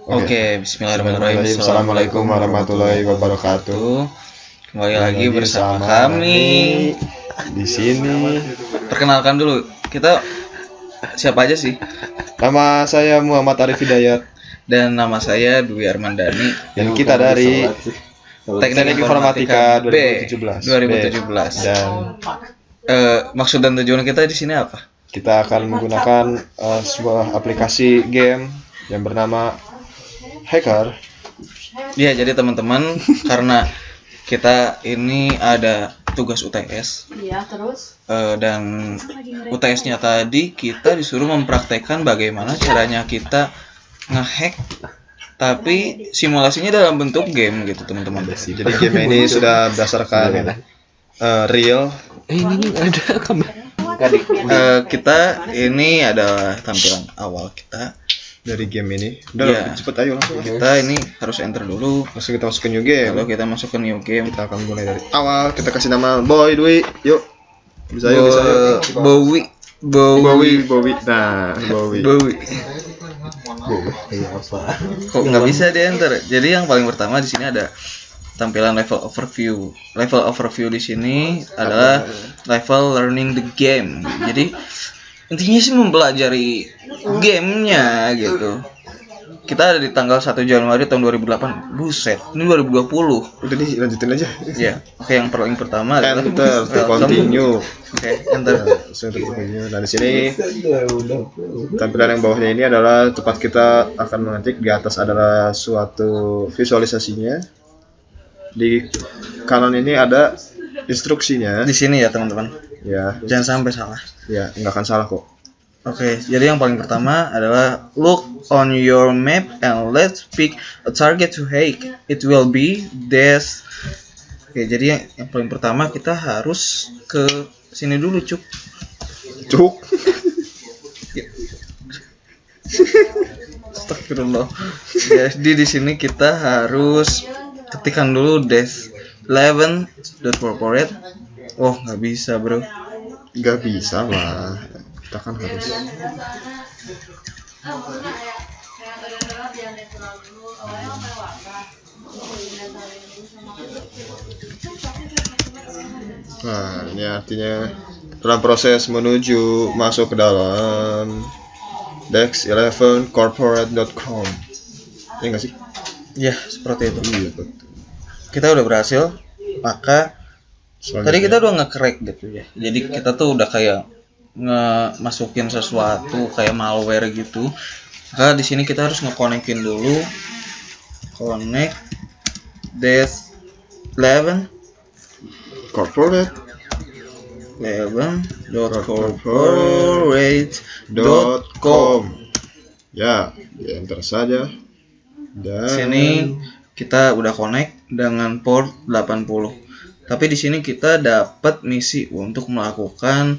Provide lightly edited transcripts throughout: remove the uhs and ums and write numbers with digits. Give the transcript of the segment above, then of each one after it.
Oke, bismillahirrahmanirrahim. Assalamualaikum warahmatullahi wabarakatuh. Kembali lagi bersama kami di sini. Perkenalkan dulu, kita siapa aja sih? Nama saya Muhammad Arif Hidayat Dan nama saya Dwi Armandani. dan kita dari Teknik Informatika 2017. Dan Maksud dan tujuan kita di sini apa? kita akan menggunakan sebuah aplikasi game yang bernama Hacker. Ya, jadi teman-teman, karena kita ini ada tugas UTS. Iya, terus? Dan UTS-nya tadi kita disuruh mempraktekkan bagaimana caranya kita ngehack, tapi simulasinya dalam bentuk game gitu, teman-teman. Jadi game ini sudah berdasarkan real. Ini ada kamera. Kita ini adalah tampilan awal kita Dari game ini. Udah Iya. cepet ayo langsung. Kita ini harus enter dulu. Langsung kita masuk ke new game. Lalu kita masuk ke new game. Kita akan mulai dari awal. Kita kasih nama Boy Dwi. Yuk. Bisa yuk, bisa yuk. Bowie. Bowie. Nah, Bowie. Kok nggak bisa di enter? Jadi yang paling pertama di sini ada tampilan level overview. Level overview di sini adalah level learning the game. Jadi intinya sih mempelajari gamenya gitu. Kita ada di tanggal 1 Januari tahun 2008. Buset, ini 2020. Udah nih, lanjutin aja. Ya, oke, yang pertama adalah Enter, to welcome. continue. Oke, enter. Langsung to continue. Nah, di sini tampilan yang bawahnya ini adalah tempat kita akan mengetik. Di atas adalah suatu visualisasinya. Di kanan ini ada instruksinya. Di sini ya, teman-teman. Ya, Jangan sampai salah. ya nggak akan salah kok. Oke, jadi yang paling pertama adalah look on your map and let's pick a target to hack. It will be this. Oke, jadi yang paling pertama kita harus ke sini dulu, Cuk. Astagfirullah. Jadi di sini kita harus ketikkan dulu des11.corporate. Oh, nggak bisa, bro. Nggak bisa lah. Kita kan harus. Nah, ini artinya dalam proses menuju masuk ke dalam dex11corporate.com. Ya nggak sih? Ya, seperti itu. Iya betul. Kita udah berhasil, maka tadi kita Selanjutnya. udah nge-crack gitu ya. Jadi kita tuh udah kayak masukin sesuatu kayak malware gitu. Maka di sini kita harus nge-connectin dulu. Connect des11 corporate corporate.com. Ya, di enter saja. Dan Sini kita udah connect dengan port 80. Tapi di sini kita dapat misi untuk melakukan,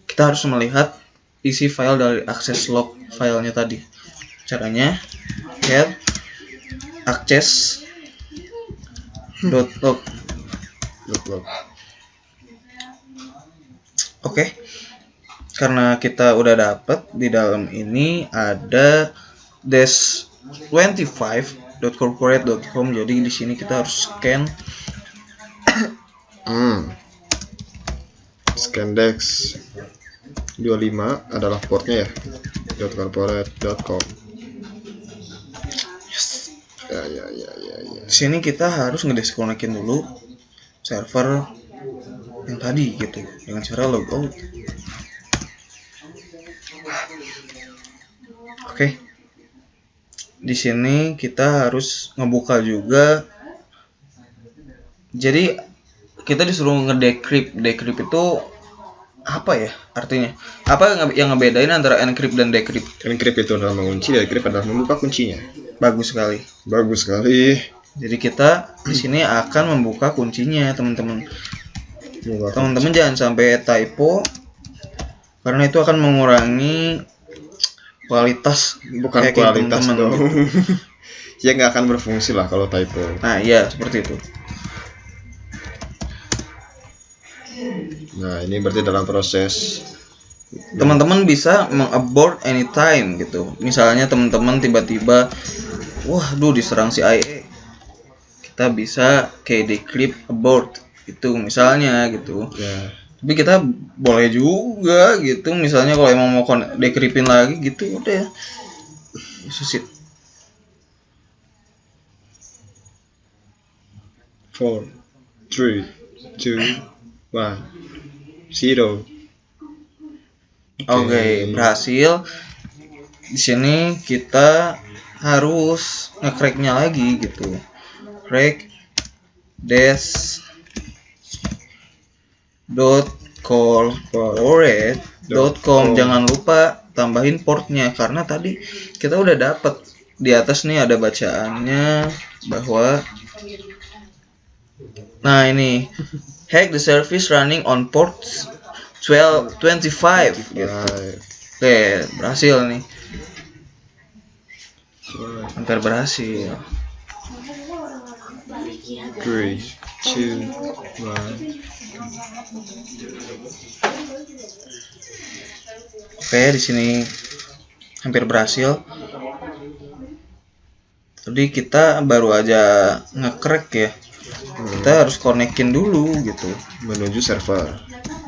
kita harus melihat isi file dari access log filenya tadi. Caranya get access log. Log. Oke. Karena kita udah dapat, di dalam ini ada des25.corporate.com. Jadi di sini kita harus scan. Scandex 25 adalah portnya ya. .corporate.com. Ya. Di sini kita harus ngedisconnectin dulu server yang tadi gitu dengan cara logout. Oke. Di sini kita harus ngebuka juga. Jadi kita disuruh ngedecrypt. Decrypt itu apa ya artinya? Apa yang ngebedain antara encrypt dan decrypt? Encrypt itu adalah mengunci, decrypt adalah membuka kuncinya. Bagus sekali. Bagus sekali. Jadi kita di sini akan membuka kuncinya, teman-teman. Teman-teman jangan sampai typo, karena itu akan mengurangi kualitas. Bukan hacking kualitas teman-teman. dong. Ya nggak akan berfungsi lah kalau typo. Nah, iya seperti itu. Nah, ini berarti dalam proses Teman-teman bisa meng-abort anytime gitu. Misalnya teman-teman tiba-tiba waduh diserang CIA. Kita bisa kayak decrypt abort itu misalnya gitu. Ya. Tapi kita boleh juga gitu misalnya kalau emang mau decryptin lagi gitu udah. Susit 4 3 2 1 0. Oke, berhasil. Di sini kita harus nge-cracknya lagi gitu. Crack corporate.com. Jangan lupa tambahin portnya karena tadi kita udah dapat di atas nih ada bacaannya bahwa nah ini hack the service running on port 1225 gitu. Oke, berhasil nih. Hampir berhasil. 3 2 1. Oke, di sini hampir berhasil. Tadi kita baru aja nge-crack ya. Kita harus konekin dulu gitu. Menuju server.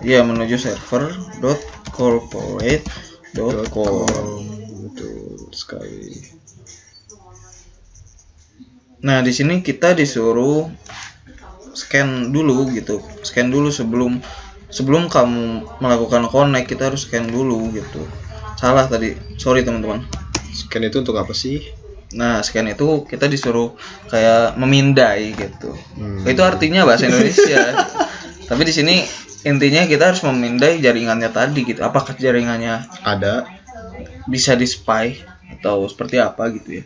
Iya, menuju server.corporate.com. Betul sekali. Nah, di sini kita disuruh scan dulu gitu. Scan dulu sebelum kamu melakukan connect, kita harus scan dulu gitu. Salah tadi. Sorry teman-teman. Scan itu untuk apa sih? Nah, scan itu kita disuruh kayak memindai gitu. Itu artinya bahasa Indonesia. Tapi di sini intinya kita harus memindai jaringannya tadi gitu. Apakah jaringannya Ada bisa di spy atau seperti apa gitu ya.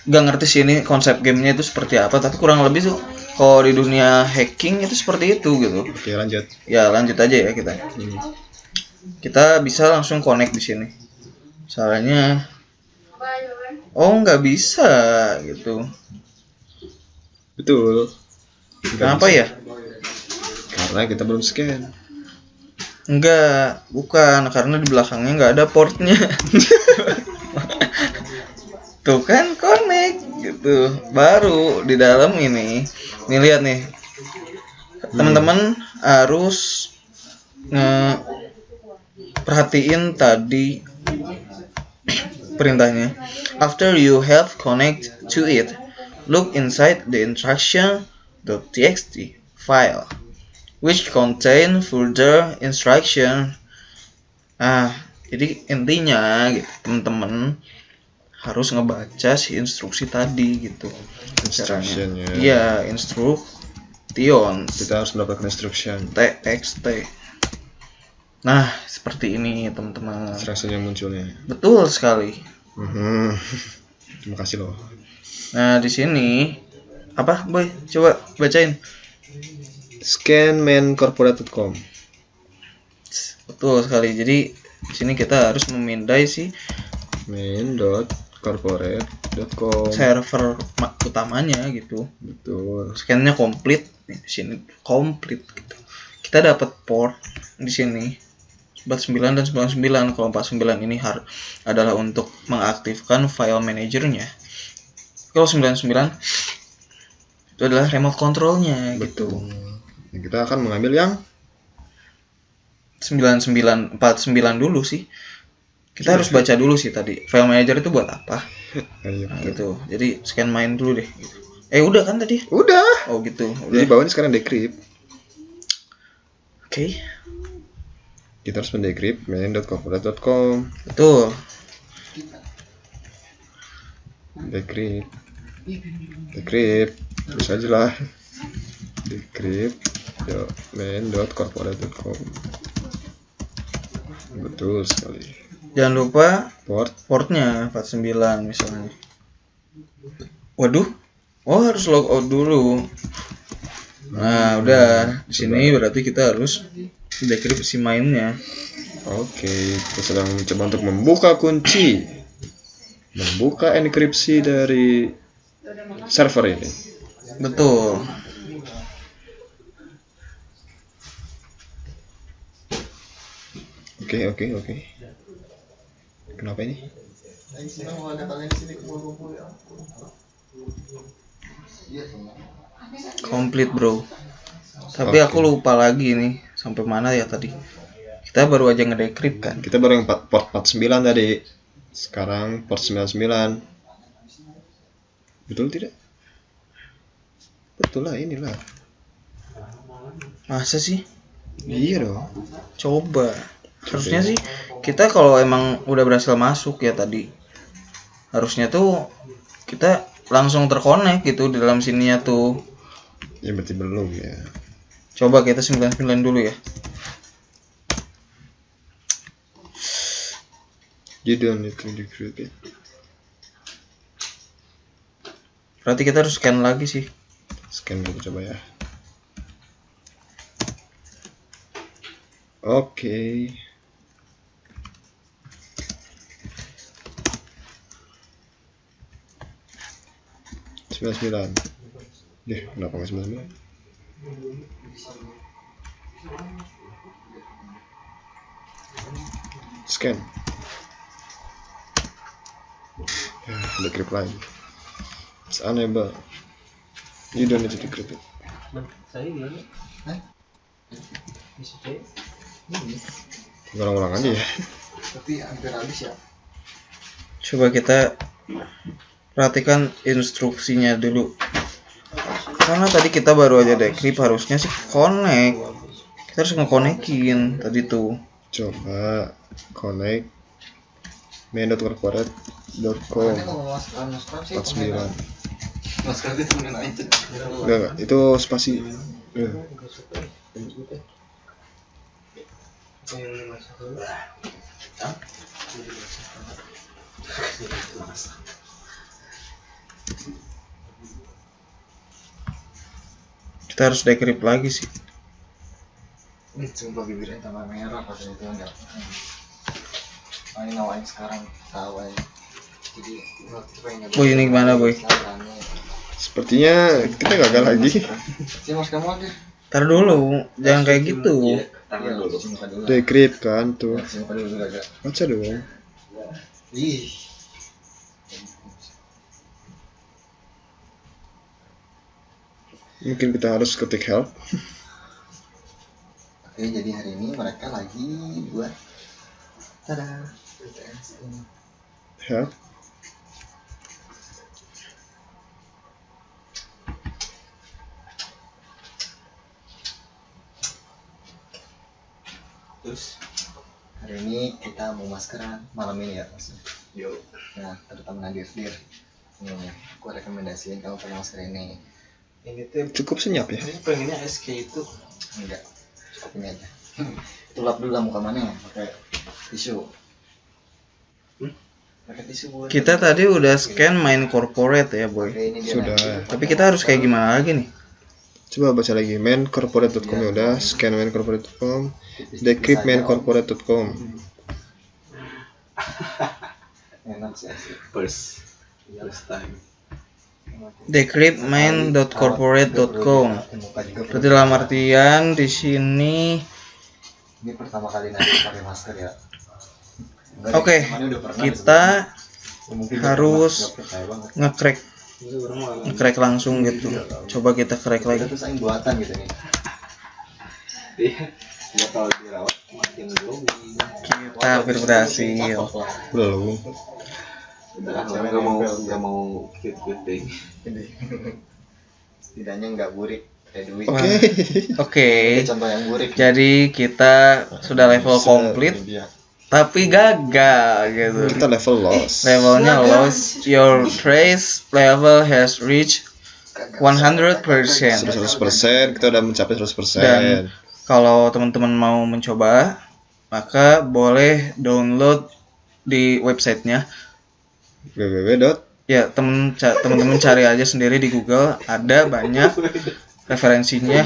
Gak ngerti sih ini konsep gamenya itu seperti apa, tapi kurang lebih tuh kalau di dunia hacking itu seperti itu gitu. Oke, lanjut. Ya, lanjut aja ya kita. Kita bisa langsung connect di sini. Soalnya nggak bisa gitu. Betul. Kenapa ya? Karena kita belum scan. Enggak, bukan karena di belakangnya nggak ada portnya. Tuh kan connect gitu. Baru di dalam ini. Nih lihat nih. Teman-teman harus perhatiin tadi perintahnya. After you have connect to it, look inside the instruction.txt file which contain further instruction. Jadi intinya gitu, teman-teman harus ngebaca si instruksi tadi gitu. Instructionnya. Iya, instruction. Kita harus mendapatkan instruction. TXT. Nah, seperti ini teman-teman. Instruction yang munculnya. Betul sekali. Terima kasih loh. Nah, di sini apa, Boy? Coba bacain. Scanmancorporate.com. Betul sekali. Jadi di sini kita harus memindai si main.corporate.com server utamanya gitu. Betul. Scan-nya komplit. Di sini komplit gitu. Kita dapat port di sini 49 dan 99. Kalau 49 ini adalah untuk mengaktifkan file manajernya. Kalau 99 itu adalah remote controlnya gitu. Kita akan mengambil yang 9949 dulu sih. Kita harus baca dulu sih tadi. File manager itu buat apa? Nah, gitu. Jadi scan main dulu deh gitu. Udah kan tadi? Udah. Oh gitu. Jadi bawahnya sekarang decrypt. Oke. Kita harus mendecrypt main.corporate.com. Betul. Decrypt. Terus aja lah. Decrypt main.corporate.com. Betul sekali. Jangan lupa portnya 49 misalnya. Waduh. Harus logout dulu. Nah, udah. Di sini berarti kita harus decrypt si mainnya. Oke, kita sedang mencoba untuk membuka kunci. Membuka enkripsi dari server ini. Betul. Oke. Kenapa ini? Komplit bro. Tapi aku lupa lagi nih sampai mana ya tadi. Kita baru aja ngedecrypt kan. Kita baru yang port 49 tadi. Sekarang port 99. Betul tidak? Betul lah, inilah. Masa sih? Iya dong. Coba. Harusnya sih kita kalau emang udah berhasil masuk ya tadi, harusnya tuh kita langsung terkonek gitu di dalam sininya tuh. Ya berarti belum ya. Coba kita 99 dulu ya. You don't need to decrypt it. Berarti kita harus scan lagi sih. Scan dulu coba ya. Oke. Sembilan. Kenapa nggak 99? Scan. Ya, decrypt lagi. It's unable. You don't need to decrypt it. Ulang-ulang aja ya. Tapi hampir habis ya. Coba kita perhatikan instruksinya dulu. Karena tadi kita baru aja decrypt, harusnya sih connect. Kita harus ngekonekin tadi tuh. Coba connect main.corporate.com 49. Enggak, itu spasi. Kita harus decrypt lagi sih. Sumpah bibirnya tambah merah pas itu enggak. Ini nawain sekarang tahu aja. Jadi Boy, ini gimana boy? Sepertinya kita gagal lagi. Sih mas kamu aja. Ntar dulu, jangan kayak gitu. Decrypt kan tuh. Simpan dulu agak. Baca dong. Ih. Mungkin kita harus ketik help. Oke, jadi hari ini mereka lagi buat tada. Help. Terus hari ini kita mau maskeran malam ini ya mas. Yo. Nah, terutama Nadir. Nih, aku rekomendasiin kamu pakai masker ini. Ini tuh Cukup senyap ya. ini pengennya SK itu enggak. Cukup ini aja. Tulap dulu lah muka mana ya? Pakai tisu. Pakai tisu buat. Kita tadi udah scan main corporate ya boy. Pakai ini dia Sudah. nanti. Tapi kita harus kayak gimana lagi nih? Coba baca lagi maincorporate.com ya udah, scan maincorporate.com, decrypt maincorporate.com. Enak sih asli. First time. Decrypt main.corporate.com. Berarti dalam artian di sini. Ini pertama kali nanti pakai masker ya. Enggak, Oke, temannya udah pernah kita sebenarnya. Mungkin harus nggak percaya banget. nge-crack langsung gitu. Coba kita crack Kita lagi. tuh saing buatan gitu nih. Dia kalau dirawat makin glowing. Kita hampir berhasil. Belum. Udah, nggak mau fit-fitting. Setidaknya nggak burik kayak duit. Oke. Oke. Ini contoh yang burik. Jadi kita sudah level komplit tapi gagal gitu. Kita level loss. Levelnya lost. Your trace level has reached 100%. 100%, kita udah mencapai 100%. Dan kalau teman-teman mau mencoba, maka boleh download di websitenya. www. Ya teman-teman cari aja sendiri di Google, ada banyak referensinya.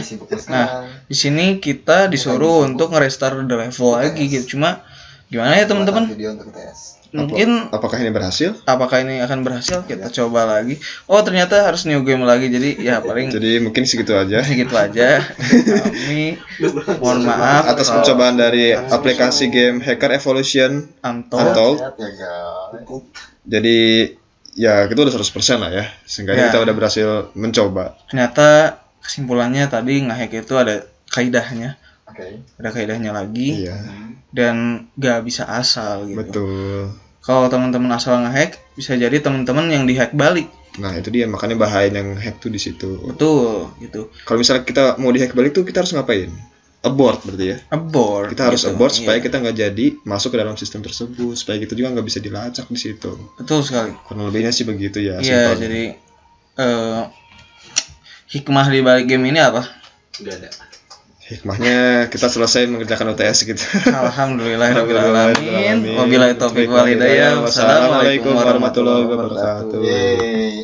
Nah, di sini kita disuruh untuk nge-restart the level lagi gitu. Cuma Gimana ya teman-teman? Video untuk tes. Mungkin Apakah ini berhasil? apakah ini akan berhasil? Kita coba lagi. Oh ternyata harus new game lagi. Jadi ya paling Jadi mungkin segitu aja segitu aja. Kami mohon maaf atas pencobaan dari aplikasi game Hacker Evolution Untold. Untold. Ya guys. Jadi ya kita udah 100% lah ya. Seenggaknya Ya. kita udah berhasil mencoba. Ternyata kesimpulannya tadi nge-hack itu ada kaidahnya. Oke. Ada kaidahnya lagi. Iya, Dan gak bisa asal gitu. betul. Kalau teman-teman asal nge-hack, bisa jadi teman-teman yang di-hack balik. Nah, itu dia makanya bahaya yang hack tuh di situ. Betul, gitu. Kalau misalnya kita mau di-hack balik tuh kita harus ngapain? Abort berarti ya. Abort. Kita harus gitu. abort supaya Iya. kita nggak jadi masuk ke dalam sistem tersebut, supaya gitu juga nggak bisa dilacak di situ. Betul sekali. Kurang lebihnya sih begitu ya. Iya, simpelnya. jadi hikmah di balik game ini apa? Gak ada. Hikmahnya kita selesai mengerjakan UTS gitu. Alhamdulillahirrahmanirrahim. Wabillahi taufiq wal hidayah. Wassalamualaikum warahmatullahi wabarakatuh. Yeay.